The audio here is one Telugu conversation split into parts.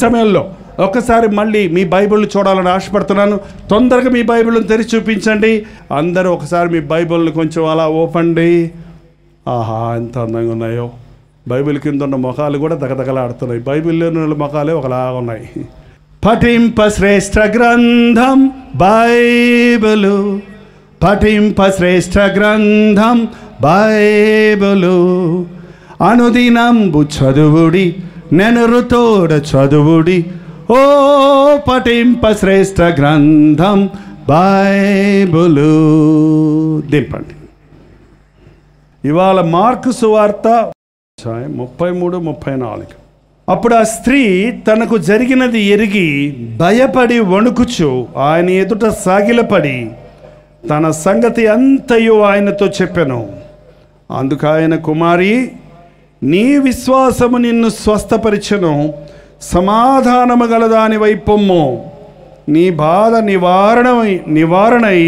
సమయంలో ఒక్కసారి మళ్ళీ మీ బైబిల్ చూడాలని ఆశపడుతున్నాను. తొందరగా మీ బైబిల్ని తెరిచి చూపించండి. అందరూ ఒకసారి మీ బైబిల్ని కొంచెం అలా ఓపండి. ఆహా, ఎంత అందంగా ఉన్నాయో! బైబిల్ కింద ఉన్న ముఖాలు కూడా దగదగలాడుతున్నాయి. బైబిల్లోని ఉన్న ముఖాలే ఒకలాగా ఉన్నాయి. పఠింప శ్రేష్ఠ గ్రంథం బైబిలు, పఠింప శ్రేష్ఠ గ్రంథం బైబిలు, అనుదినంబు చదువుడి నెనరుతోడ చదువుడి, ఓ పఠింప శ్రేష్ఠ గ్రంథం బైబిలు. దింపండి. ఇవాళ మార్కు సువార్త 33-34. అప్పుడు ఆ స్త్రీ తనకు జరిగినది ఎరిగి భయపడి వణుకుచు ఆయన ఎదుట సాగిలపడి తన సంగతి అంతయు ఆయనతో చెప్పెను. అందుకు ఆయన, కుమారి, నీ విశ్వాసము నిన్ను స్వస్థపరిచెను, సమాధానము గలదాని వైపొమ్ము, నీ బాధ నివారణై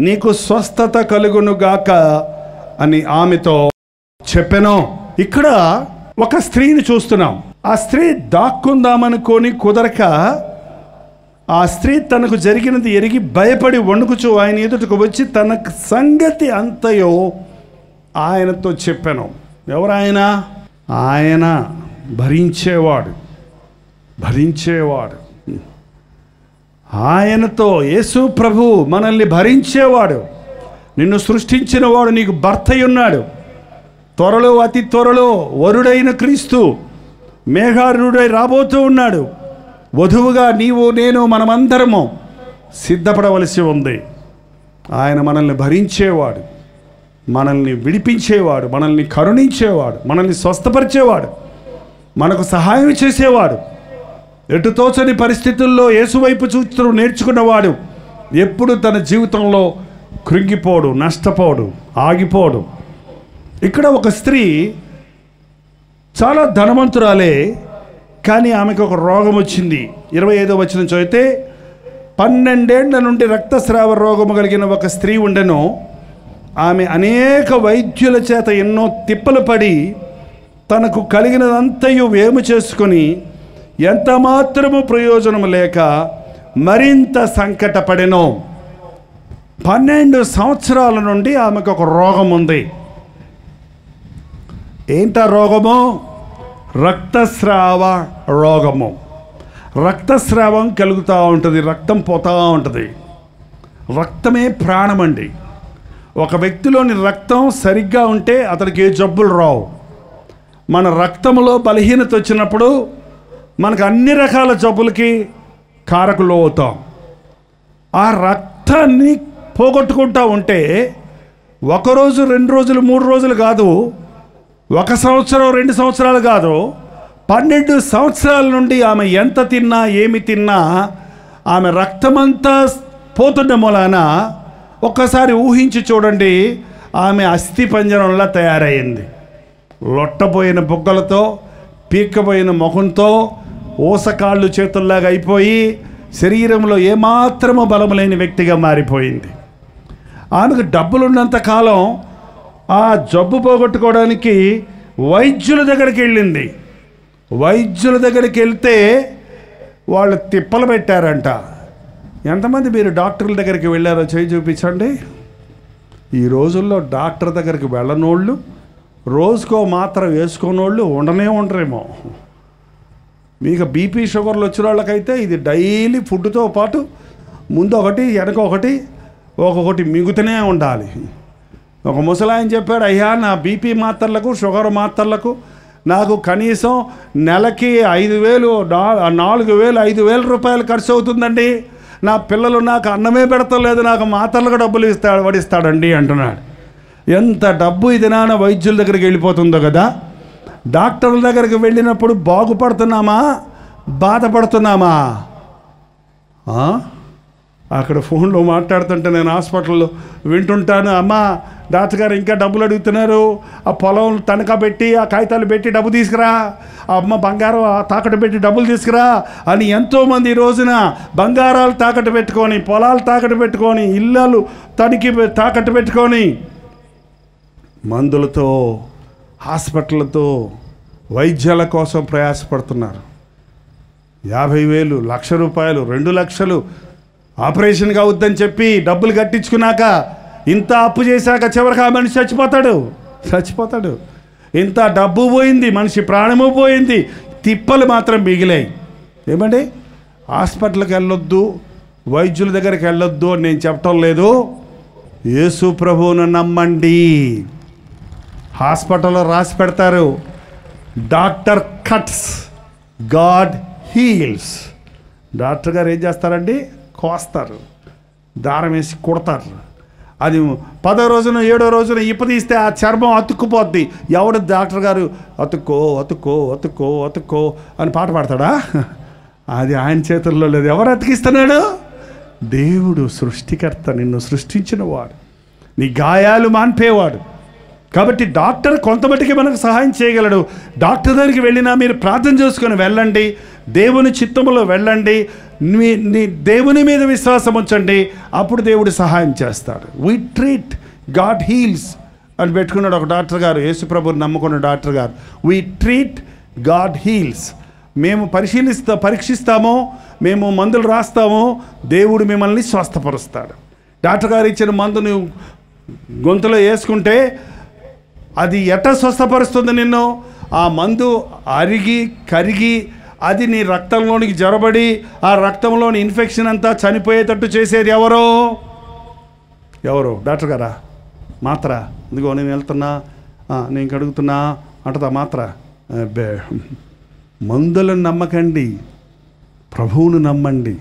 నీకు స్వస్థత కలుగునుగాక అని ఆమెతో చెప్పెను. ఇక్కడ ఒక స్త్రీని చూస్తున్నాం. ఆ స్త్రీ దాక్కుందామనుకొని కుదరక ఆ స్త్రీ తనకు జరిగినది ఎరిగి భయపడి వణుకుచు ఆయన ఎదుటకు వచ్చి తన సంగతి అంతయో ఆయనతో చెప్పాను. ఎవరు ఆయన? ఆయన భరించేవాడు. ఆయనతో యేసు ప్రభు మనల్ని భరించేవాడు. నిన్ను సృష్టించిన వాడు నీకు భర్త ఉన్నాడు. త్వరలో, అతి త్వరలో వరుడైన క్రీస్తు మేఘారుడై రాబోతూ ఉన్నాడు. వధువుగా నీవు నేను మనమందరము సిద్ధపడవలసి ఉంది. ఆయన మనల్ని భరించేవాడు, మనల్ని విడిపించేవాడు, మనల్ని కరుణించేవాడు, మనల్ని స్వస్థపరిచేవాడు, మనకు సహాయం చేసేవాడు. ఎటు తోచని పరిస్థితుల్లో యేసువైపు చూస్తూ నేర్చుకున్నవాడు ఎప్పుడు తన జీవితంలో కృంగిపోడు, నష్టపోడు, ఆగిపోడు. ఇక్కడ ఒక స్త్రీ చాలా ధనవంతురాలే, కానీ ఆమెకు ఒక రోగం వచ్చింది. 25వ వచనం చదివితే, 12 ఏళ్ల నుండి రక్తస్రావ రోగము కలిగిన ఒక స్త్రీ ఉండెను. ఆమె అనేక వైద్యుల చేత ఎన్నో తిప్పలు పడి తనకు కలిగినదంతయు వేము చేసుకొని ఎంత మాత్రము ప్రయోజనము లేక మరింత సంకటపడెను. 12 సంవత్సరాల నుండి ఆమెకు ఒక రోగం ఉంది. ఏంటా రోగము? రక్తస్రావ రోగము. రక్తస్రావం కలుగుతూ ఉంటుంది, రక్తం పోతూ ఉంటుంది. రక్తమే ప్రాణమండి. ఒక వ్యక్తిలోని రక్తం సరిగ్గా ఉంటే అతనికి ఏ జబ్బులు రావు. మన రక్తంలో బలహీనత వచ్చినప్పుడు మనకు అన్ని రకాల జబ్బులకి కారకులు అవుతాం. ఆ రక్తాన్ని పోగొట్టుకుంటూ ఉంటే 1 రోజు, 2 రోజులు, 3 రోజులు కాదు, 1 సంవత్సరం, 2 సంవత్సరాలు కాదు, 12 సంవత్సరాల నుండి ఆమె ఎంత తిన్నా, ఏమి తిన్నా ఆమె రక్తమంతా పోతున్న మూలాన ఒక్కసారి ఊహించి చూడండి, ఆమె అస్థి పంజరంలా తయారైంది. లొట్టపోయిన బుగ్గలతో, పీక్కపోయిన ముఖంతో, ఊసకాళ్ళు చేతుల్లాగా అయిపోయి శరీరంలో ఏమాత్రము బలము లేని వ్యక్తిగా మారిపోయింది. ఆమెకు డబ్బులున్నంత కాలం ఆ జబ్బు పోగొట్టుకోవడానికి వైద్యుల దగ్గరికి వెళ్ళింది. వైద్యుల దగ్గరికి వెళ్తే వాళ్ళు తిప్పలు పెట్టారంట. ఎంతమంది మీరు డాక్టర్ల దగ్గరికి వెళ్ళారో చేయి చూపించండి. ఈ రోజుల్లో డాక్టర్ దగ్గరికి వెళ్ళనోళ్ళు, రోజుకో మాత్రం వేసుకోనోళ్ళు ఉండరేమో. మీకు బీపీ షుగర్లు వచ్చిన వాళ్ళకైతే ఇది డైలీ ఫుడ్తో పాటు ముందు ఒకటి, వెనక ఒకటి, ఒక్కొక్కటి మిగుతూనే ఉండాలి. ఒక ముసలాయన చెప్పాడు, అయ్యా నా బీపీ మాత్రలకు, షుగర్ మాత్రలకు నాకు కనీసం నెలకి 5,000, 4,000, 5,000 రూపాయలు ఖర్చు అవుతుందండి. నా పిల్లలు నాకు అన్నమే పెడతలేదు, నాకు మాత్రలకు డబ్బులు వడిస్తాడండి అంటున్నాడు. ఎంత డబ్బు ఇది నాన్న వైద్యుల దగ్గరికి వెళ్ళిపోతుందో కదా. డాక్టర్ల దగ్గరికి వెళ్ళినప్పుడు బాగుపడుతున్నామా, బాధపడుతున్నామా? అక్కడ ఫోన్లో మాట్లాడుతుంటే నేను హాస్పిటల్లో వింటుంటాను, అమ్మా డాక్టర్ గారు ఇంకా డబ్బులు అడుగుతున్నారు, ఆ పొలం తనఖా పెట్టి, ఆ కాగితాలు పెట్టి డబ్బు తీసుకురా, ఆ అమ్మ బంగారం తాకట్టు పెట్టి డబ్బులు తీసుకురా అని ఎంతోమంది ఈ రోజున బంగారాలు తాకట్టు పెట్టుకొని, పొలాలు తాకట్టు పెట్టుకొని, ఇళ్ళలు తాకట్టు పెట్టుకొని మందులతో, హాస్పిటళ్ళతో, వైద్యాల కోసం ప్రయాసపడుతున్నారు. 50,000, ₹1,00,000, 2,00,000 ఆపరేషన్గా అవుద్దని చెప్పి డబ్బులు కట్టించుకున్నాక, ఇంత అప్పు చేశాక చివరికి ఆ మనిషి చచ్చిపోతాడు. ఇంత డబ్బు పోయింది, మనిషి ప్రాణము పోయింది, తిప్పలు మాత్రం మిగిలాయి. ఏమండి, హాస్పిటల్కి వెళ్ళొద్దు, వైద్యుల దగ్గరికి వెళ్ళొద్దు అని నేను చెప్పటం లేదు. యేసు ప్రభువును నమ్మండి. హాస్పిటల్లో రాసి పెడతారు, doctor cuts, God heels. Doctor గారు ఏం చేస్తారండి? కోస్తారు, దారం వేసి కుడతారు. అది 10వ రోజున 7వ రోజున ఇప్పదీస్తే ఆ చర్మం అతుక్కుపోద్ది. ఎవడు డాక్టర్ గారు అతుక్కో అతుక్కో అతుక్కో అతుక్కో అని పాట పాడతాడా? అది ఆయన చేతుల్లో లేదు. ఎవరు అతికిస్తున్నాడు? దేవుడు, సృష్టికర్త, నిన్ను సృష్టించిన వాడు, నీ గాయాలు మాన్పేవాడు. కాబట్టి డాక్టర్ కొంతమట్టుకి మనకు సహాయం చేయగలడు. డాక్టర్ దగ్గరికి వెళ్ళినా మీరు ప్రార్థన చేసుకొని వెళ్ళండి, దేవుని చిత్తములో వెళ్ళండి, నీ దేవుని మీద విశ్వాసం ఉంచండి, అప్పుడు దేవుడు సహాయం చేస్తాడు. వీ ట్రీట్, గాడ్ హీల్స్ అని పెట్టుకున్నాడు ఒక డాక్టర్ గారు, యేసుప్రభుని నమ్ముకున్న డాక్టర్ గారు. We treat, God heels. మేము పరీక్షిస్తామో, మేము మందులు రాస్తామో, దేవుడు మిమ్మల్ని స్వస్థపరుస్తాడు. డాక్టర్ గారు ఇచ్చిన మందుని గొంతులో వేసుకుంటే అది ఎట్లా స్వస్థపరుస్తుంది నిన్ను? ఆ మందు అరిగి కరిగి అది నీ రక్తంలోనికి జొరబడి ఆ రక్తంలోని ఇన్ఫెక్షన్ అంతా చనిపోయేటట్టు చేసేది ఎవరో? డాక్టర్ గారా? మాత్ర, ఇదిగో నేను వెళ్తున్నా, నేను కడుగుతున్నా అంటదా మాత్ర? మందులను నమ్మకండి, ప్రభువును నమ్మండి.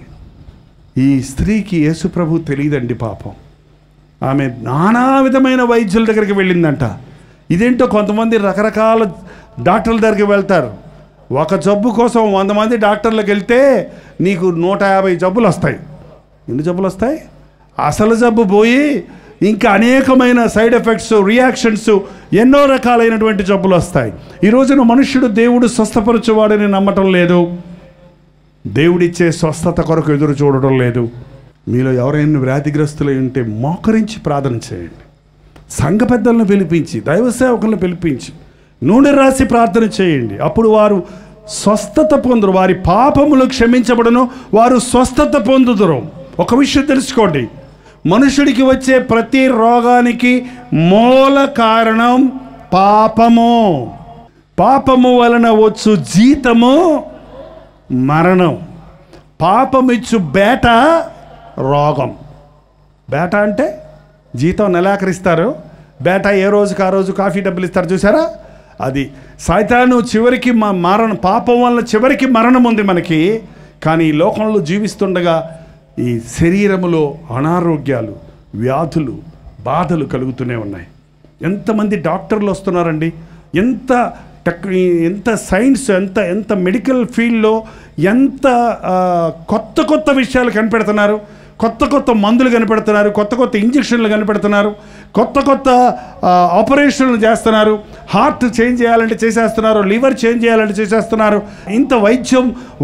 ఈ స్త్రీకి యేసు ప్రభు తెలియదండి పాపం. ఆమె నానా విధమైన వైద్యుల దగ్గరికి వెళ్ళిందంట. ఇదేంటో కొంతమంది రకరకాల డాక్టర్ల దగ్గరికి వెళ్తారు. ఒక జబ్బు కోసం 100 మంది డాక్టర్లకు వెళ్తే నీకు 150 జబ్బులు వస్తాయి. ఎన్ని జబ్బులు వస్తాయి? అసలు జబ్బు పోయి ఇంకా అనేకమైన సైడ్ ఎఫెక్ట్స్, రియాక్షన్స్, ఎన్నో రకాలైనటువంటి జబ్బులు వస్తాయి. ఈ రోజున మనుష్యుడు దేవుడు స్వస్థపరచువాడని నమ్మటం లేదు, దేవుడిచ్చే స్వస్థత కొరకు ఎదురు చూడటం లేదు. మీలో ఎవరైనా వ్యాధిగ్రస్తులై ఉంటే మోకరించి ప్రార్థన చేయండి. సంఘ పెద్దలను పిలిపించి, దైవ సేవకులను పిలిపించి నూనె రాసి ప్రార్థన చేయండి. అప్పుడు వారు స్వస్థత పొందురు, వారి పాపములు క్షమించబడును, వారు స్వస్థత పొందుదురు. ఒక విషయం తెలుసుకోండి, మనుషుడికి వచ్చే ప్రతి రోగానికి మూల కారణం పాపము. పాపము వలన వచ్చు జీతము మరణం. పాపమిచ్చు బేట రోగం. బేట అంటే జీతం నెలాఖరిస్తారు, బేట ఏ రోజుకి ఆ రోజు కాఫీ డబ్బులు ఇస్తారు చూసారా? అది సైతాను చివరికి మరణం, పాపం వల్ల చివరికి మరణం ఉంది మనకి. కానీ ఈ లోకంలో జీవిస్తుండగా ఈ శరీరములో అనారోగ్యాలు, వ్యాధులు, బాధలు కలుగుతూనే ఉన్నాయి. ఎంతమంది డాక్టర్లు వస్తున్నారండి, ఎంత సైన్స్, ఎంత మెడికల్ ఫీల్డ్లో ఎంత కొత్త విషయాలు కనిపెడుతున్నారు, కొత్త మందులు కనిపెడుతున్నారు, కొత్త ఇంజక్షన్లు కనిపెడుతున్నారు, కొత్త ఆపరేషన్లు చేస్తున్నారు. హార్ట్ చేంజ్ చేయాలంటే చేసేస్తున్నారు, లివర్ చేంజ్ చేయాలంటే చేసేస్తున్నారు. ఇంత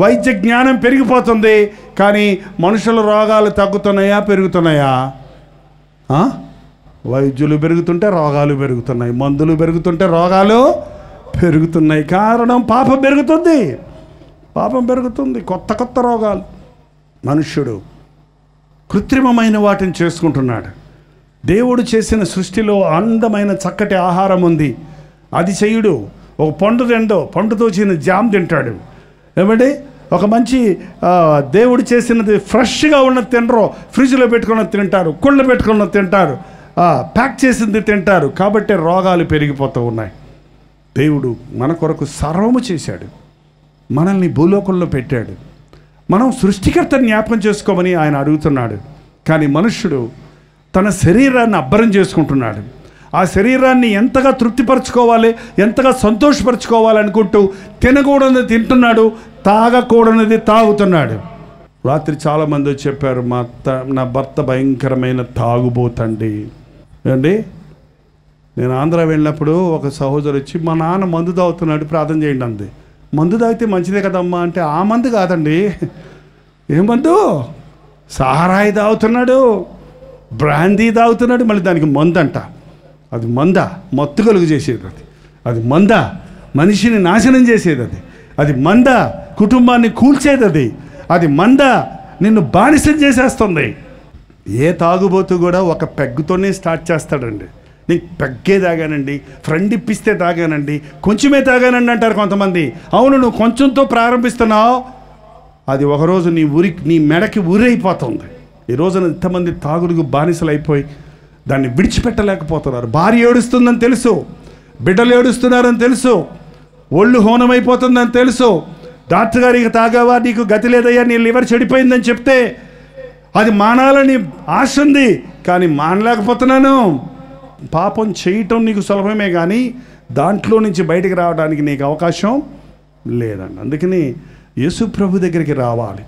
వైద్య జ్ఞానం పెరిగిపోతుంది. కానీ మనుషుల రోగాలు తగ్గుతున్నాయా, పెరుగుతున్నాయా? వైద్యులు పెరుగుతుంటే రోగాలు పెరుగుతున్నాయి, మందులు పెరుగుతుంటే రోగాలు పెరుగుతున్నాయి. కారణం పాపం పెరుగుతుంది. కొత్త రోగాలు. మనుష్యుడు కృత్రిమమైన వాటిని చేసుకుంటున్నాడు. దేవుడు చేసిన సృష్టిలో అందమైన చక్కటి ఆహారం ఉంది, అది చెయ్యడు. ఒక పండు పండుతో చేసిన జామ్ తింటాడు. ఏమంటే ఒక మంచి దేవుడు చేసినది ఫ్రెష్గా ఉన్నది తినరు, ఫ్రిడ్జ్లో పెట్టుకున్నది తింటారు, కుళ్ళ పెట్టుకున్నది తింటారు, ప్యాక్ చేసింది తింటారు. కాబట్టి రోగాలు పెరిగిపోతూ ఉన్నాయి. దేవుడు మన కొరకు సర్వము చేశాడు, మనల్ని భూలోకంలో పెట్టాడు. మనం సృష్టికర్తని జ్ఞాపకం చేసుకోమని ఆయన అడుగుతున్నాడు. కానీ మనుష్యుడు తన శరీరాన్ని అబ్బరం చేసుకుంటున్నాడు. ఆ శరీరాన్ని ఎంతగా తృప్తిపరచుకోవాలి, ఎంతగా సంతోషపరచుకోవాలనుకుంటూ తినకూడనిది తింటున్నాడు, తాగకూడనిది తాగుతున్నాడు. రాత్రి చాలామంది చెప్పారు, నా భర్త భయంకరమైన తాగుబోతండి అండి. నేను ఆంధ్ర వెళ్ళినప్పుడు ఒక సహోదరు వచ్చి, మా నాన్న మందు తాగుతున్నాడు, ప్రార్థన చేయండి అంది. మందు తాగితే మంచిదే కదమ్మా అంటే, ఆ మందు కాదండి. ఏం మందు? సారాయి తాగుతున్నాడు, బ్రాందీ తాగుతున్నాడు, మళ్ళీ దానికి మందు అంట. అది మంద, మత్తు కలుగు చేసేది. అది మంద, మనిషిని నాశనం చేసేది. అది మంద, కుటుంబాన్ని కూల్చేది అది. అది మంద నిన్ను బానిసం చేసేస్తుంది. ఏ తాగుబోతు కూడా ఒక పెగ్గుతోనే స్టార్ట్ చేస్తాడండి. నేను పెగ్గే తాగానండి, ఫ్రెండ్ ఇప్పిస్తే తాగానండి, కొంచెమే తాగానండి అంటారు కొంతమంది. అవును, నువ్వు కొంచెంతో ప్రారంభిస్తున్నావు, అది ఒకరోజు నీ మెడకి ఊరైపోతుంది. ఈ రోజున ఇంతమంది తాగుడుకు బానిసలు అయిపోయి దాన్ని విడిచిపెట్టలేకపోతున్నారు. భార్య ఏడుస్తుందని తెలుసు, బిడ్డలు ఏడుస్తున్నారని తెలుసు, ఒళ్ళు హోనమైపోతుందని తెలుసు. డాక్టర్ గారు ఇక తాగావా, నీకు గతి లేదయ్యా, నీ లివర్ చెడిపోయిందని చెప్తే అది మానాలని ఆశ ఉంది, కానీ మానలేకపోతున్నాను. పాపం చేయటం నీకు సులభమే, కానీ దాంట్లో నుంచి బయటికి రావడానికి నీకు అవకాశం లేదండి. అందుకని యేసు ప్రభు దగ్గరికి రావాలి.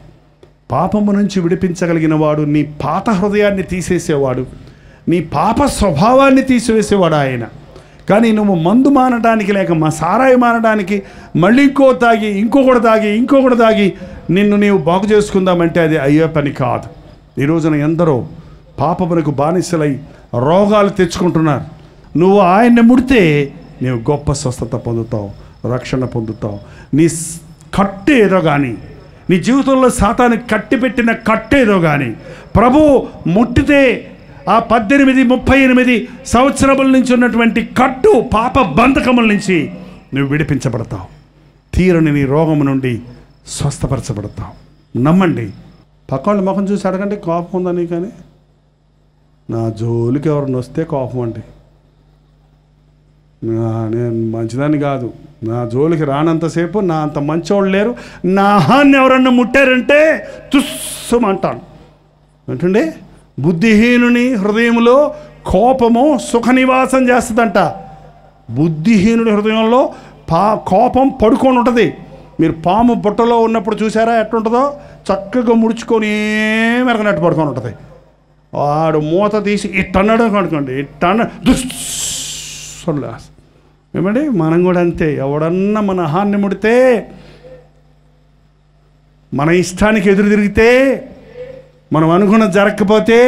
పాపము నుంచి విడిపించగలిగిన వాడు, నీ పాత హృదయాన్ని తీసేసేవాడు, నీ పాప స్వభావాన్ని తీసివేసేవాడు ఆయన. కానీ నువ్వు మందు మానడానికి లేక సారాయి మానడానికి మళ్ళీ ఇంకొకటి తాగి నిన్ను నీవు బాగు చేసుకుందామంటే అది అయ్యే పని కాదు. ఈ రోజున ఎందరో పాపమునకు బానిసలై రోగాలు తెచ్చుకుంటున్నారు. నువ్వు ఆయన్ని ముడితే నీవు గొప్ప స్వస్థత పొందుతావు, రక్షణ పొందుతావు. నీ కట్టేదో కానీ, నీ జీవితంలో సాతానికి కట్టిపెట్టిన కట్టేదో కానీ ప్రభు ముట్టితే ఆ 18-38 సంవత్సరముల నుంచి ఉన్నటువంటి కట్టు పాప బంధకముల నుంచి నువ్వు విడిపించబడతావు. తీరని నీ రోగము నుండి స్వస్థపరచబడతావు. నమ్మండి. పక్కవాళ్ళ ముఖం చూసి అడగండి, కోపం ఉందని. కానీ నా జోలికి ఎవరిని వస్తే కోపం అండి. నేను మంచిదాన్ని కాదు, నా జోలికి రానంతసేపు నా అంత మంచోళ్ళు లేరు. నా హాన్ని ఎవరన్నా ముట్టారంటే తుస్సుమంటాను. ఏంటండి, బుద్ధిహీనుని హృదయంలో కోపము సుఖ నివాసం చేస్తుందంట. బుద్ధిహీనుడి హృదయంలో కోపం పడుకొని ఉంటుంది. మీరు పాము బుట్టలో ఉన్నప్పుడు చూసారా ఎట్లుంటుందో? చక్కగా ముడుచుకొని మెరగనట్టు పడుకొని ఉంటుంది. వాడు మూత తీసి ఇట్టన్నాడు అనుకోండి, దుస్సులా. ఏమండి, మనం కూడా అంతే. ఎవడన్నా మన హాన్ని ముడితే, మన ఇష్టానికి ఎదురు తిరిగితే, మనం అనుకున్నది జరగకపోతే,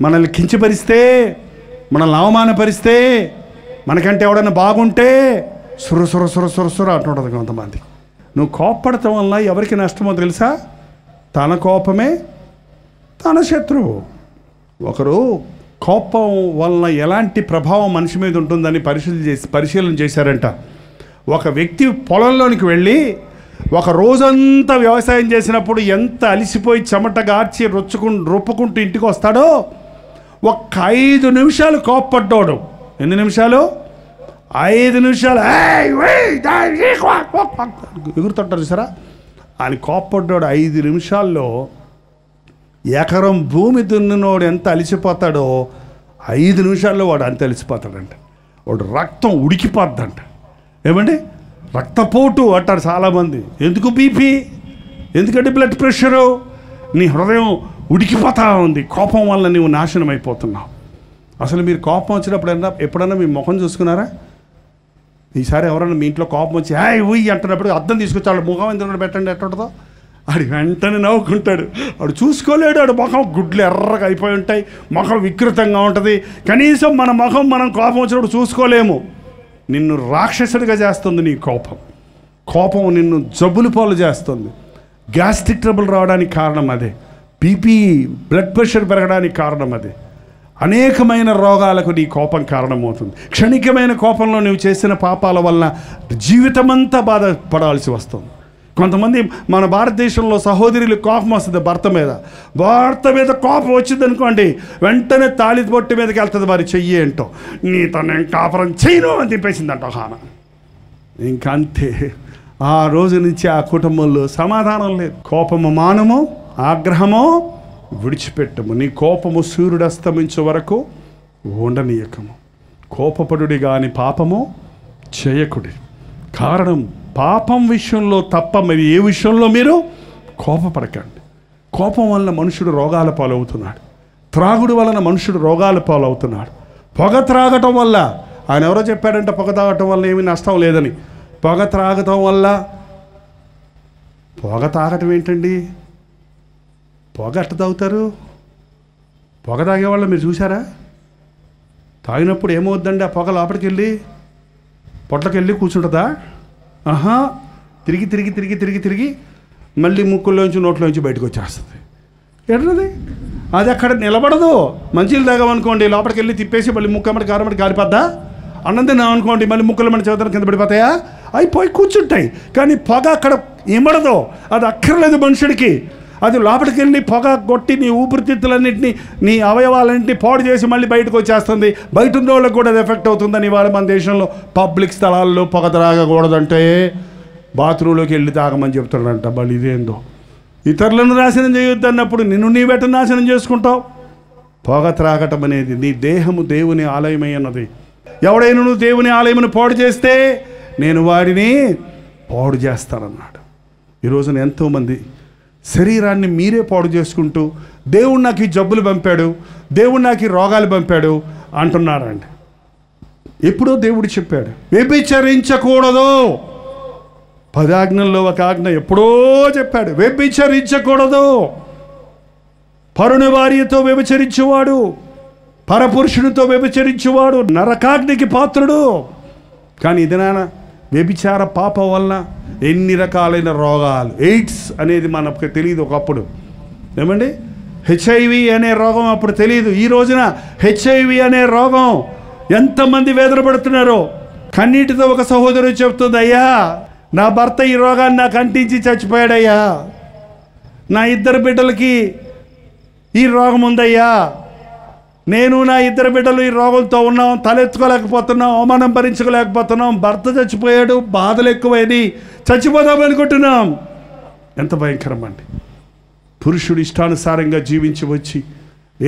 మనల్ని కించపరిస్తే, మనల్ని అవమానపరిస్తే, మనకంటే ఎవడన్నా బాగుంటే సుర అంటుంటుంది కొంతమంది. నువ్వు కోప్పడటం వల్ల ఎవరికి నష్టమో తెలుసా? తన కోపమే తన శత్రువు. ఒకరు కోపం వలన ఎలాంటి ప్రభావం మనిషి మీద ఉంటుందని పరిశీలన చేశారంట. ఒక వ్యక్తి పొలంలోనికి వెళ్ళి ఒక రోజంతా వ్యవసాయం చేసినప్పుడు ఎంత అలిసిపోయి చెమట గార్చి రొప్పుకుంటూ ఇంటికి వస్తాడో, ఒక్క 5 నిమిషాలు కోప్పడ్డాడు. ఎన్ని నిమిషాలు? 5 నిమిషాలు ఎగురుతుంటారు చూసారా? ఆయన కోప్పడ్డాడు. 5 నిమిషాల్లో ఎకరం భూమి దున్నినోడు ఎంత అలిసిపోతాడో 5 నిమిషాల్లో వాడు అంత అలిసిపోతాడంట. వాడు రక్తం ఉడికిపోద్దంట. ఏమండి, రక్తపోటు అంటారు చాలామంది. ఎందుకు బీపీ? ఎందుకంటే బ్లడ్ ప్రెషరు. నీ హృదయం ఉడికిపోతా ఉంది. కోపం వల్ల నీవు నాశనం అయిపోతున్నావు. అసలు మీరు కోపం వచ్చినప్పుడు ఎప్పుడన్నా మీ ముఖం చూసుకున్నారా? ఈసారి ఎవరన్నా మీ ఇంట్లో కోపం వచ్చి హాయ్ ఉయ్యి అంటున్నప్పుడు అద్దం తీసుకొచ్చి వాడు ముఖం ఎందుకు పెట్టండి, ఎట్టుంటుందో? ఆడు వెంటనే నవ్వుకుంటాడు. వాడు చూసుకోలేడు. వాడు ముఖం గుడ్లు ఎర్రగా అయిపోయి ఉంటాయి, ముఖం వికృతంగా ఉంటుంది. కనీసం మన ముఖం మనం కోపం వచ్చినప్పుడు చూసుకోలేము. నిన్ను రాక్షసుడిగా చేస్తుంది నీ కోపం. కోపం నిన్ను జబ్బులు పాలు చేస్తుంది. గ్యాస్ట్రిక్ ట్రబుల్ రావడానికి కారణం అదే. బీపీ, బ్లడ్ ప్రెషర్ పెరగడానికి కారణం అదే. అనేకమైన రోగాలకు నీ కోపం కారణమవుతుంది. క్షణికమైన కోపంలో నువ్వు చేసిన పాపాల వలన జీవితమంతా బాధపడాల్సి వస్తుంది. కొంతమంది మన భారతదేశంలో సహోదరులు కోపం వస్తుంది భర్త మీద కోపం వచ్చింది అనుకోండి, వెంటనే తాళి బొట్టు మీదకి వెళ్తుంది వారి చెయ్యి. ఏంటో నీతో నేను కాపురం చేయను అని తిప్పేసిందంట హాన. ఇంకంతే. ఆ రోజు నుంచి ఆ కుటుంబంలో సమాధానం లేదు. కోపము మానము, ఆగ్రహము విడిచిపెట్టము. నీ కోపము సూర్యుడు అస్తమించే వరకు ఉండనీయకము. కోపపడుడి గాని పాపము చేయకుడి. కారణం, పాపం విషయంలో తప్ప మరి ఏ విషయంలో మీరు కోపపడకండి. కోపం వలన మనుషుడు రోగాల పాలవుతున్నాడు. త్రాగుడు వలన మనుషుడు రోగాల పాలవుతున్నాడు. పొగ త్రాగటం వల్ల, ఆయన ఎవరో చెప్పాడంటే పొగ తాగటం వల్ల ఏమీ నష్టం లేదని. పొగ త్రాగటం వల్ల, పొగ తాగటం ఏంటండి? పొగ ఎట్ట తాగుతారు? పొగ తాగేవాళ్ళు మీరు చూసారా? తాగినప్పుడు ఏమవుద్దండి? ఆ పొగ లోపలికి వెళ్ళి పొట్లకి వెళ్ళి కూర్చుంటుందా? ఆహా, తిరిగి తిరిగి తిరిగి తిరిగి తిరిగి మళ్ళీ ముక్కుల్లోంచి నోట్లోంచి బయటకు వచ్చేస్తుంది. ఎట్లది? అది అక్కడ నిలబడదు. మంచిలు తాగామనుకోండి, లోపలికి వెళ్ళి తిప్పేసి మళ్ళీ ముక్కమ్మటి కారమటి కారిపోద్దా? అన్నం తిన్నాం అనుకోండి, మళ్ళీ ముక్కలు మన చేతుల కింద పడిపోతాయా? అయిపోయి కూర్చుంటాయి. కానీ పొగ అక్కడ ఇమ్మడదు. అది అక్కర్లేదు మనుషుడికి. అది లోపలికి వెళ్ళి పొగ కొట్టి నీ ఊపిరితిత్తులన్నింటినీ, నీ అవయవాలన్నింటినీ పాడు చేసి మళ్ళీ బయటకు వచ్చేస్తుంది. బయట ఉన్న వాళ్ళకి కూడా అది ఎఫెక్ట్ అవుతుందని ఇవాళ మన దేశంలో పబ్లిక్ స్థలాల్లో పొగ త్రాగకూడదంటే బాత్రూంలోకి వెళ్ళి తాగమని చెప్తున్నాడంట. మళ్ళీ ఇదేందో, ఇతరులను నాశనం చేయొద్దు అన్నప్పుడు నిన్ను నీవెట నాశనం చేసుకుంటావు? పొగ త్రాగటం అనేది, నీ దేహము దేవుని ఆలయమై ఉన్నది. ఎవడైనా నువ్వు దేవుని ఆలయమును పాడు చేస్తే నేను వాడిని పాడు చేస్తానన్నాడు. ఈరోజున ఎంతోమంది శరీరాన్ని మీరే పాడు చేసుకుంటూ దేవుడు నాకు ఈ జబ్బులు పంపాడు, దేవుడు నాకు ఈ రోగాలు పంపాడు అంటున్నారండి. ఎప్పుడో దేవుడు చెప్పాడు వ్యభిచరించకూడదు. 10 ఆజ్ఞల్లో ఒక ఆజ్ఞ ఎప్పుడో చెప్పాడు, వ్యభిచరించకూడదు. పరుని భార్యతో వ్యభిచరించేవాడు, పరపురుషునితో వ్యభిచరించేవాడు నరకాగ్నికి పాత్రుడు. కానీ ఇది నాన్న వ్యభిచార పాపం వలన ఎన్ని రకాలైన రోగాలు. ఎయిడ్స్ అనేది మనకు తెలియదు ఒకప్పుడు, ఏమండి? హెచ్ఐవి అనే రోగం అప్పుడు తెలియదు. ఈ రోజున హెచ్ఐవి అనే రోగం ఎంతమంది వేదన పడుతున్నారో. కన్నీటితో ఒక సహోదరు చెప్తుంది, అయ్యా నా భర్త ఈ రోగాన్ని నాకు అంటించి చచ్చిపోయాడయ్యా, నా 2 బిడ్డలకి ఈ రోగం ఉందయ్యా, నేను నా 2 బిడ్డలు ఈ రోగంతో ఉన్నాం, తలెత్తుకోలేకపోతున్నాం, అవమానం భరించుకోలేకపోతున్నాం, భర్త చచ్చిపోయాడు, బాధలు ఎక్కువైంది, చచ్చిపోదాం అనుకుంటున్నాం. ఎంత భయంకరం అండి. పురుషుడు ఇష్టానుసారంగా జీవించి వచ్చి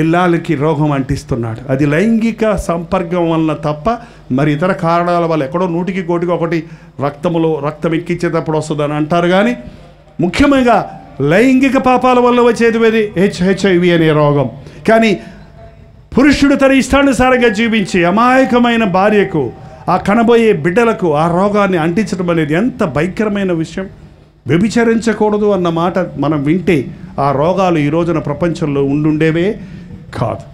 ఇల్లాలకి రోగం అంటిస్తున్నాడు. అది లైంగిక సంపర్కం వలన తప్ప మరి ఇతర కారణాల వల్ల ఎక్కడో 100కి 1 రక్తం ఎక్కించేటప్పుడు వస్తుందని అంటారు. కానీ ముఖ్యంగా లైంగిక పాపాల వల్ల వచ్చేది హెచ్ఐవి అనే రోగం. కానీ పురుషుడు తన ఇష్టానుసారంగా జీవించి అమాయకమైన భార్యకు, ఆ కనబోయే బిడ్డలకు ఆ రోగాన్ని అంటించడం అనేది ఎంత భయంకరమైన విషయం. వ్యభిచరించకూడదు అన్న మాట మనం వింటే ఆ రోగాలు ఈ రోజున ప్రపంచంలో ఉండుండేవే కాదు.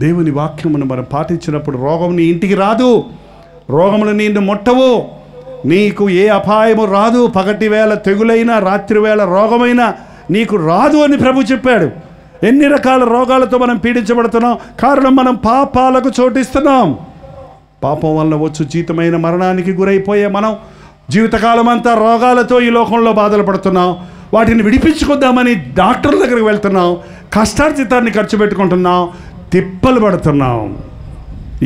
దేవుని వాక్యమును మనం పాటించినప్పుడు రోగం నీ ఇంటికి రాదు, రోగములు నిన్ను ముట్టవు, నీకు ఏ అపాయము రాదు. పగటి వేళ తెగులైనా రాత్రి వేళ రోగమైనా నీకు రాదు అని ప్రభు చెప్పాడు. ఎన్ని రకాల రోగాలతో మనం పీడించబడుతున్నాం. కారణం మనం పాపాలకు చోటిస్తున్నాం. పాపం వల్ల వచ్చు జీతమైన మరణానికి గురైపోయే మనం జీవితకాలం అంతా రోగాలతో ఈ లోకంలో బాధలు పడుతున్నాం. వాటిని విడిపించుకుందామని డాక్టర్ల దగ్గరికి వెళ్తున్నాం, కష్టార్జితాన్ని ఖర్చు పెట్టుకుంటున్నాం, తిప్పలు పడుతున్నాం.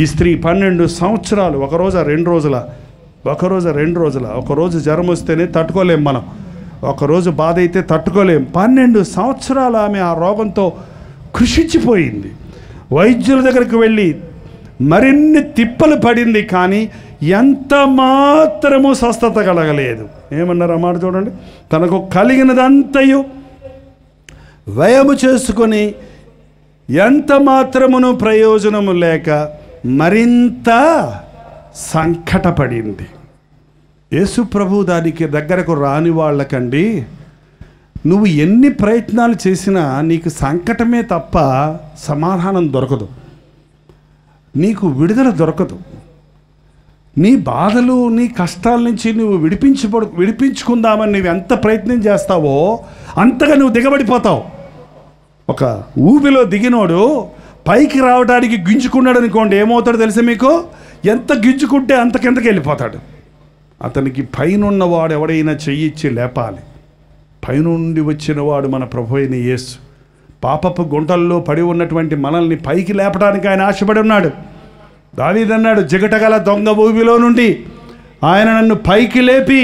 ఈ స్త్రీ 12 సంవత్సరాలు, ఒకరోజు 2 రోజుల, ఒకరోజు జ్వరం వస్తేనే తట్టుకోలేం మనం, ఒకరోజు బాధ అయితే తట్టుకోలేం. 12 సంవత్సరాలు ఆమె ఆ రోగంతో కృషించిపోయింది. వైద్యుల దగ్గరికి వెళ్ళి మరిన్ని తిప్పలు పడింది, కానీ ఎంత మాత్రము స్వస్థత కలగలేదు. ఏమన్నారు ఆ మాట చూడండి. తనకు కలిగినదంతయు వ్యయము చేసుకొని ఎంత మాత్రమును ప్రయోజనము లేక మరింత సంకటపడింది. యేసు ప్రభు దానికి దగ్గరకు రాని వాళ్ళకండి, నువ్వు ఎన్ని ప్రయత్నాలు చేసినా నీకు సంకటమే తప్ప సమాధానం దొరకదు, నీకు విడుదల దొరకదు. నీ బాధలు, నీ కష్టాల నుంచి నువ్వు విడిపించుకుందామని నువ్వు ఎంత ప్రయత్నం చేస్తావో అంతగా నువ్వు దిగబడిపోతావు. ఒక ఊబిలో దిగినోడు పైకి రావడానికి గింజుకున్నాడు అనుకోండి, ఏమవుతాడో తెలుసా మీకు? ఎంత గింజుకుంటే అంత కిందకి వెళ్ళిపోతాడు. అతనికి పైనున్నవాడు ఎవడైనా చెయ్యిచ్చి లేపాలి. పైనుండి వచ్చినవాడు మన ప్రభు అయిన యేసు. పాపపు గుంటల్లో పడి ఉన్నటువంటి మనల్ని పైకి లేపడానికి ఆయన ఆశపడి ఉన్నాడు. దావీదన్నాడు, జిగటగల దొంగ ఊబిలో నుండి ఆయన నన్ను పైకి లేపి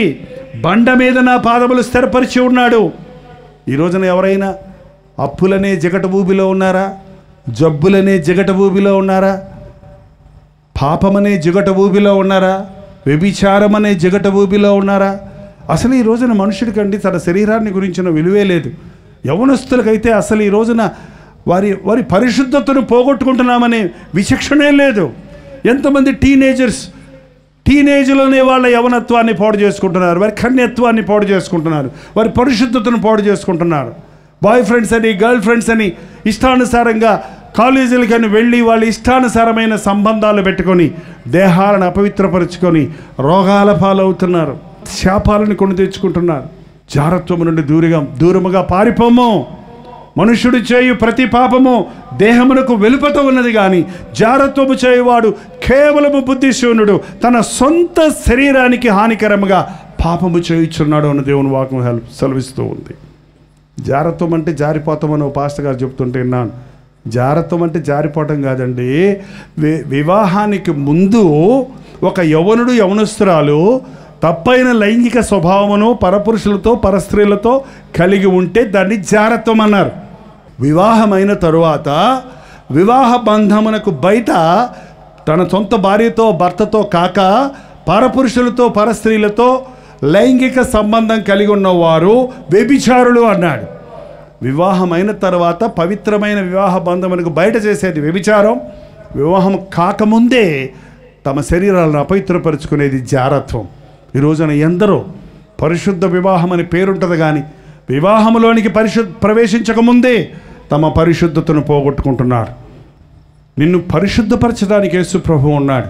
బండ మీద నా పాదములు స్థిరపరిచి ఉన్నాడు. ఈ రోజున ఎవరైనా అప్పులనే జిగట ఊబిలో ఉన్నారా? జబ్బులనే జిగట ఊబిలో ఉన్నారా? పాపమనే జిగట ఊబిలో ఉన్నారా? వ్యభిచారం అనే జిగట ఊబిలో ఉన్నారా? అసలు ఈ రోజున మనుషుడికండి తన శరీరాన్ని గురించిన విలువే లేదు. యవనస్తులకైతే అసలు ఈ రోజున వారి పరిశుద్ధతను పోగొట్టుకుంటున్నామనే విచక్షణే లేదు. ఎంతమంది టీనేజ్లోనే వాళ్ళ యవనత్వాన్ని పాడు చేసుకుంటున్నారు, వారి కన్యత్వాన్ని పాడు చేసుకుంటున్నారు, వారి పరిశుద్ధతను పాడు చేసుకుంటున్నారు. బాయ్ ఫ్రెండ్స్ అని, గర్ల్ ఫ్రెండ్స్ అని ఇష్టానుసారంగా కాలేజీలకని వెళ్ళి వాళ్ళ ఇష్టానుసారమైన సంబంధాలు పెట్టుకొని దేహాలను అపవిత్రపరుచుకొని రోగాల పాలవుతున్నారు. శాపాలను కొని తెచ్చుకుంటున్నారు. జారత్వము నుండి దూరముగా పారిపోము. మనుష్యుడు చేయు ప్రతి పాపము దేహమునకు వెలుపట ఉన్నది, కానీ జారత్వము చేయువాడు కేవలము బుద్ధిశూన్యుడు, తన సొంత శరీరానికి హానికరముగా పాపము చేయుచున్నాడు అని దేవుని వాక్యం సెలవిస్తూ ఉంది. జారత్వం అంటే జారిపోతామని ఓ పాస్టర్ గారు చెప్తుంటే విన్నాను. జారత్వం అంటే జారిపోవటం కాదండి. వివాహానికి ముందు ఒక యవనుడు యవనస్తురాలు తప్పైన లైంగిక స్వభావమును పరపురుషులతో పరస్త్రీలతో కలిగి ఉంటే దాన్ని జారత్వం అన్నారు. వివాహమైన తరువాత వివాహ బంధమునకు బయట తన సొంత భార్యతో భర్తతో కాక పరపురుషులతో పరస్త్రీలతో లైంగిక సంబంధం కలిగి ఉన్నవారు వ్యభిచారులు అన్నాడు. వివాహమైన తర్వాత పవిత్రమైన వివాహ బంధమునకు బయట చేసేది వ్యభిచారం. వివాహం కాకముందే తమ శరీరాలను అపవిత్రపరుచుకునేది జారత్వం. ఈ రోజున ఎందరో పరిశుద్ధ వివాహం అని పేరుంటుంది, కానీ వివాహంలోనికి ప్రవేశించకముందే తమ పరిశుద్ధతను పోగొట్టుకుంటున్నారు. నిన్ను పరిశుద్ధపరచడానికి యేసు ప్రభువు ఉన్నాడు.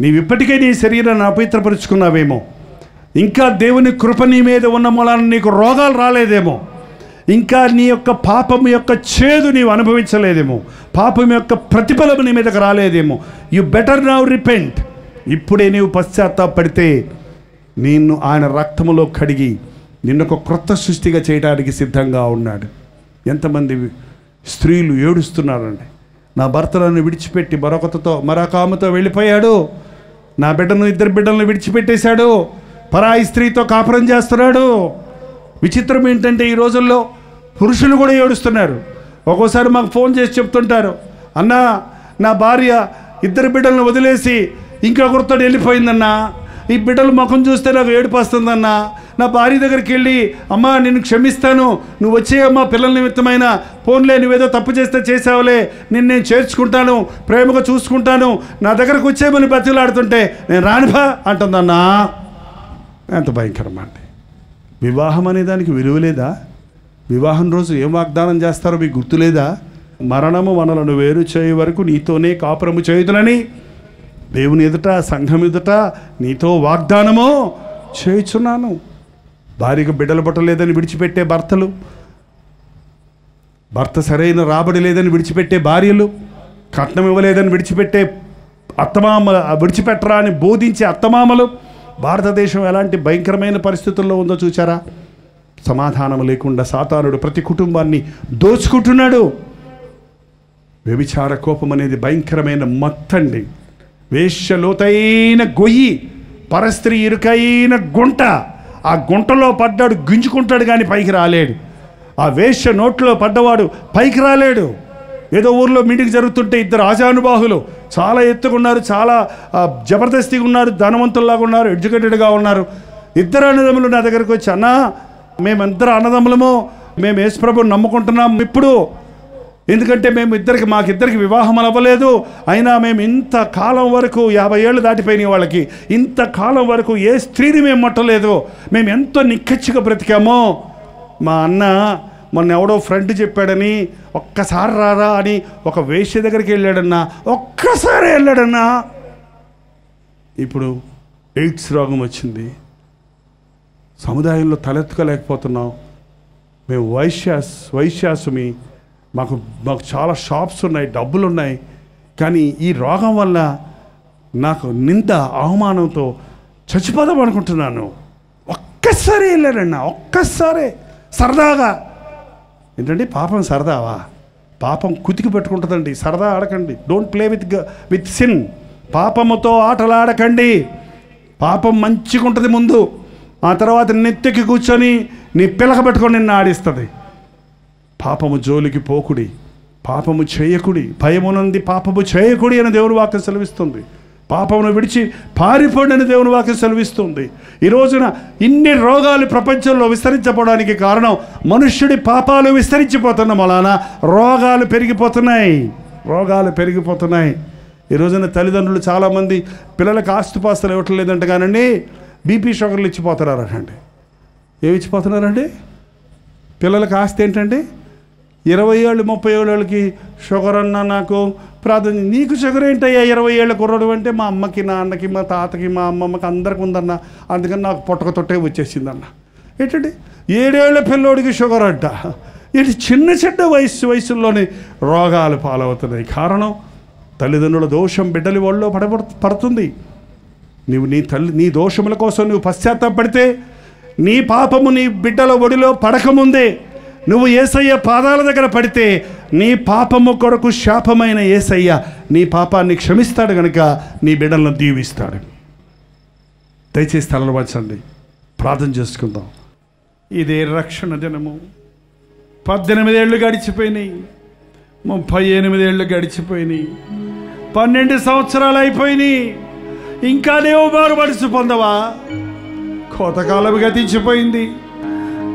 నీవిప్పటికే నీ శరీరాన్ని అపవిత్రపరుచుకున్నావేమో, ఇంకా దేవుని కృప నీ మీద ఉన్న మూలాన నీకు రోగాలు రాలేదేమో, ఇంకా నీ యొక్క పాపం యొక్క చేదు నీవు అనుభవించలేదేమో, పాపం యొక్క ప్రతిఫలం నీ మీదకు రాలేదేమో. You better now repent. ఇప్పుడే నీవు పశ్చాత్తాపడితే నిన్ను ఆయన రక్తములో కడిగి నిన్నొక క్రొత్త సృష్టిగా చేయడానికి సిద్ధంగా ఉన్నాడు. ఎంతమంది స్త్రీలు ఏడుస్తున్నారండి, నా భర్తలను విడిచిపెట్టి మరొక ఆమెతో వెళ్ళిపోయాడు, నా బిడ్డను 2 బిడ్డలను విడిచిపెట్టేశాడు, పరాయి స్త్రీతో కాపురం చేస్తున్నాడు. విచిత్రం ఏంటంటే ఈ రోజుల్లో పురుషులు కూడా ఏడుస్తున్నారు. ఒక్కోసారి మాకు ఫోన్ చేసి చెప్తుంటారు, అన్నా నా భార్య 2 బిడ్డలను వదిలేసి ఇంకొకరితో వెళ్ళిపోయిందన్నా, ఈ బిడ్డల ముఖం చూస్తే నాకు ఏడుపు వస్తుందన్నా. నా భార్య దగ్గరికి వెళ్ళి, అమ్మా నిన్ను క్షమిస్తాను, నువ్వు వచ్చేయమ్మా పిల్లల నిమిత్తమైన, ఫోన్లే నువ్వేదో తప్పు చేస్తే చేసావులే, నేను చేర్చుకుంటాను, ప్రేమగా చూసుకుంటాను, నా దగ్గరకు వచ్చేయమని బతిలాడుతుంటే నేను రానిపా అంటుందన్నా. ఎంత భయంకరం అండి. వివాహం అనే దానికి విలువ లేదా? వివాహం రోజు ఏం వాగ్దానం చేస్తారో మీకు గుర్తులేదా? మరణము మనలను వేరు చేయ వరకు నీతోనే కాపురము చేయుదునని దేవుని ఎదుట సంఘం ఎదుట నీతో వాగ్దానము చేయుచున్నాను. భార్యకు బిడ్డలు పుట్టలేదని విడిచిపెట్టే భర్తలు, భర్త సరైన రాబడి లేదని విడిచిపెట్టే భార్యలు, కట్నం ఇవ్వలేదని విడిచిపెట్టే విడిచిపెట్టరా అని బోధించే అత్తమామలు. భారతదేశం ఎలాంటి భయంకరమైన పరిస్థితుల్లో ఉందో చూచారా? సమాధానం లేకుండా సాతానుడు ప్రతి కుటుంబాన్ని దోచుకుంటున్నాడు. వ్యభిచార కోపం అనేది భయంకరమైన మత్తండి. వేశ్య లోతైన గొయ్యి, పరస్త్రీ ఇరుకైన గుంట. ఆ గుంటలో పడ్డాడు గుంజుకుంటాడు కానీ పైకి రాలేడు. ఆ వేశ్య నోట్లో పడ్డవాడు పైకి రాలేడు. ఏదో ఊర్లో మీటింగ్ జరుగుతుంటే 2 ఆజానుబాహులు చాలా ఎత్తుకున్నారు, చాలా జబర్దస్తిగా ఉన్నారు, ధనవంతుల్లాగా ఉన్నారు, ఎడ్యుకేటెడ్గా ఉన్నారు. 2 అన్నదమ్ములు నా దగ్గరకు వచ్చి, అన్నా మేమిద్దరు అన్నదమ్ములము, మేము యేసుప్రభుని నమ్ముకుంటున్నాం ఇప్పుడు, ఎందుకంటే మాకిద్దరికి వివాహం అవ్వలేదు, అయినా మేము ఇంతకాలం వరకు 50 ఏళ్ళు దాటిపోయినాయి వాళ్ళకి, ఇంతకాలం వరకు ఏ స్త్రీని మేము ముట్టలేదు, మేము ఎంతో నిక్కచ్చిగా బ్రతికామో. మా అన్న మొన్న ఎవడో ఫ్రెండ్ చెప్పాడని ఒక్కసారి రారా అని ఒక వేశ్య దగ్గరికి వెళ్ళాడన్నా, ఒక్కసారి వెళ్ళాడన్నా. ఇప్పుడు ఎయిడ్స్ రోగం వచ్చింది, సముదాయంలో తలెత్తుకోలేకపోతున్నాం. మేము వైశ్యాసుమి, మాకు చాలా షాప్స్ ఉన్నాయి, డబ్బులు ఉన్నాయి, కానీ ఈ రోగం వల్ల నాకు నింద అవమానంతో చచ్చిపోదాం అనుకుంటున్నాను. ఒక్కసారి వెళ్ళారన్నా, ఒక్కసారి సరదాగా. ఏంటండి పాపం సరదావా? పాపం కుతికి పెట్టుకుంటుందండి. సరదా ఆడకండి. Don't play with sin. పాపముతో ఆటలాడకండి. పాపం మంచిగా ఉంటుంది ముందు, ఆ తర్వాత నెత్తికి కూర్చొని నీ పిలక పెట్టుకొని నిన్ను ఆడిస్తుంది. పాపము జోలికి పోకుడి, పాపము చేయకుడి, భయమునంది పాపము చేయకుడి అని దేవుని వాక్యం సెలవిస్తుంది. పాపమును విడిచి పారిపోండి అని దేవుని వాక్యం సెలవిస్తుంది. ఈ రోజున ఇన్ని రోగాలు ప్రపంచంలో విస్తరించబడడానికి కారణం మనుష్యుడి పాపాలు విస్తరించిపోతున్న వలన రోగాలు పెరిగిపోతున్నాయి. ఈ రోజున తల్లిదండ్రులు చాలామంది పిల్లలకు ఆస్తిపాస్తులు ఇవ్వటం లేదంట కానండి, బీపీ షుగర్లు ఇచ్చిపోతున్నారండి. ఏమి ఇచ్చిపోతున్నారండి? పిల్లలకు ఆస్తి ఏంటండి? 20 ఏళ్ళు 30 ఏళ్ళకి షుగర్ అన్నా నాకు ప్రార్థన. నీకు షుగర్ ఏంటయ్యా 20 ఏళ్ళ కుర్రాడు అంటే? మా అమ్మకి, నాన్నకి, మా తాతకి, మా అమ్మమ్మకి అందరికి ఉందన్న, అందుకని నాకు పొట్టకతొట్టే వచ్చేసిందన్న. ఏంటంటే 7 ఏళ్ల పిల్లోడికి షుగర్ అంట. ఏంటి చిన్న చెడ్డ వయసులోనే రోగాలు పాలవుతున్నాయి. కారణం తల్లిదండ్రుల దోషం బిడ్డలి ఒళ్ళో పడుతుంది. నువ్వు నీ దోషముల కోసం నువ్వు పశ్చాత్తాపడితే, నీ పాపము నీ బిడ్డల ఒడిలో పడకముందే నువ్వు యేసయ్య పాదాల దగ్గర పడితే, నీ పాపము కొరకు శాపమైన యేసయ్య నీ పాపాన్ని క్షమిస్తాడు కనుక నీ బిడ్డలను దీవిస్తాడు. దయచేసి తలలు వంచండి, ప్రార్థన చేసుకుందాం. ఇదే రక్షణ దినము. 18 ఏళ్ళు గడిచిపోయినాయి, 38 ఏళ్ళు గడిచిపోయినాయి, 12 సంవత్సరాలు అయిపోయినాయి. ఇంకా నీవు మారు మనసు పొందవా? కోతకాలం గతించిపోయింది,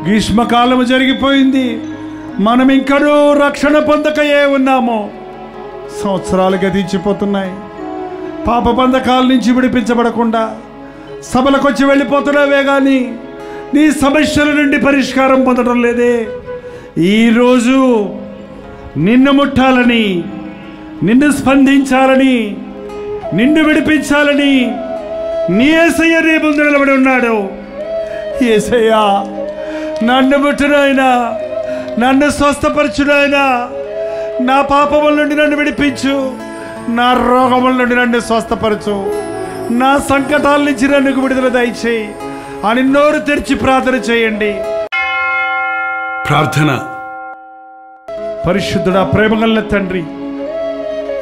గ్రీష్మకాలము జరిగిపోయింది. మనం ఇంకనూ రక్షణ పొందకయే ఉన్నాము. సంవత్సరాలు గతించిపోతున్నాయి. పాప బంధకాల నుంచి విడిపించబడకుండా సభలకు వచ్చి వెళ్ళిపోతున్నావే కానీ నీ సమస్యల నుండి పరిష్కారం పొందడం లేదే. ఈరోజు నిన్ను ముట్టాలని, నిన్ను స్పందించాలని, నిన్ను విడిపించాలని నీ యేసయ్య నీ ముందు నిలబడి ఉన్నాడు. యేసయ్యా, నన్ను ముట్టునాయనా, నన్ను స్వస్థపరచునాయనా, నా పాపముల నుండి నన్ను విడిపించు, నా రోగముల నుండి నన్ను స్వస్థపరచు, నా సంకటాల నుంచి నన్ను విడుదల దయచేయి అని నోరు తెరిచి ప్రార్థన చేయండి. ప్రార్థన. పరిశుద్ధుడా, ప్రేమగల తండ్రి,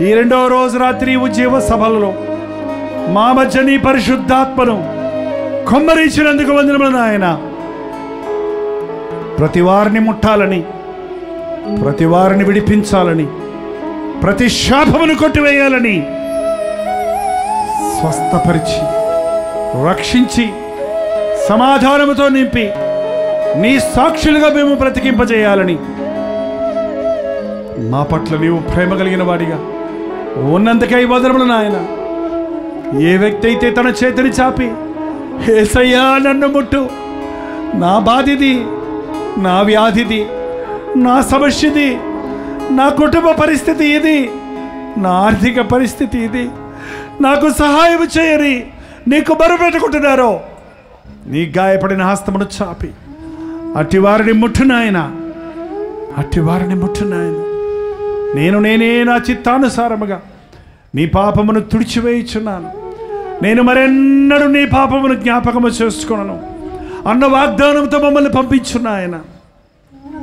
ఈ 2వ రోజు రాత్రి ఉజ్జీవ సభలలో మా మధ్య నీ పరిశుద్ధాత్మను కొమ్మరించినందుకు వందనములు నాయన. ప్రతి వారిని ముట్టాలని, ప్రతి వారిని విడిపించాలని, ప్రతి శాపమును కొట్టివేయాలని, స్వస్థపరిచి రక్షించి సమాధానముతో నింపి నీ సాక్షులుగా మేము బ్రతికింపజేయాలని, మా పట్ల నీవు ప్రేమ కలిగిన వాడిగా ఉన్నందుకై వందనములు నాయన. ఏ వ్యక్తి అయితే తన చేతిని చాపి యేసయ్యా నన్ను ముట్టు, నా బాధిది, నా వ్యాధిది, నా సమస్యది, నా కుటుంబ పరిస్థితి ఇది, నా ఆర్థిక పరిస్థితి ఇది, నాకు సహాయం చేయని నీకు మొరపెట్టుకుంటున్నారో, నీ గాయపడిన హస్తమును చాపి అట్టి వారిని ముట్టునాయన, అట్టి వారిని ముట్టునాయన. నేనే నా చిత్తానుసారముగా నీ పాపమును తుడిచివేయుచున్నాను. నేను మరెన్నడూ నీ పాపమును జ్ఞాపకము చేసుకొనను అన్న వాగ్దానంతో మమ్మల్ని పంపించున్నాయన.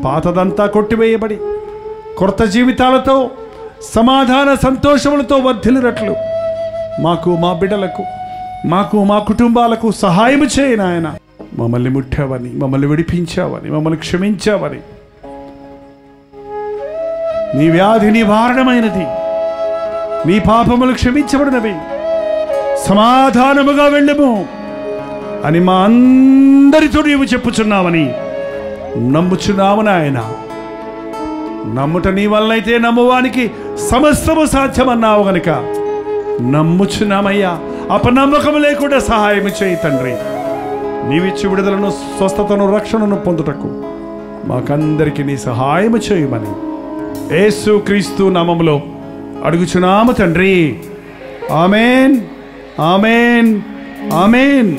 పాతదంతా కొట్టివేయబడి కొత్త జీవితాలతో సమాధాన సంతోషములతో వర్ధిల్లునట్లు మాకు, మా బిడ్డలకు, మాకు, మా కుటుంబాలకు సహాయం చేయనాయన. మమ్మల్ని ముట్టావని, మమ్మల్ని విడిపించావని, మమ్మల్ని క్షమించావని, నీ వ్యాధి నివారణమైనది, నీ పాపములు క్షమించబడినవి, సమాధానముగా వెళ్ళము అని మా అందరితో నీవు చెప్పుచున్నావని నమ్ముచున్నాము నాయన. నమ్ముట నీ వల్లైతే నమ్మువానికి సమస్తము సాధ్యమన్నావు గనుక నమ్ముచున్నామయ్యా. అపనమ్మకము లేకుండా సహాయం చేయి తండ్రి. నీవిచ్చు విడుదలను, స్వస్థతను, రక్షణను పొందుటకు మాకందరికీ నీ సహాయం చేయమని యేసు క్రీస్తు నామములో అడుగుచున్నాము తండ్రి. ఆమేన్, ఆమేన్, ఆమేన్.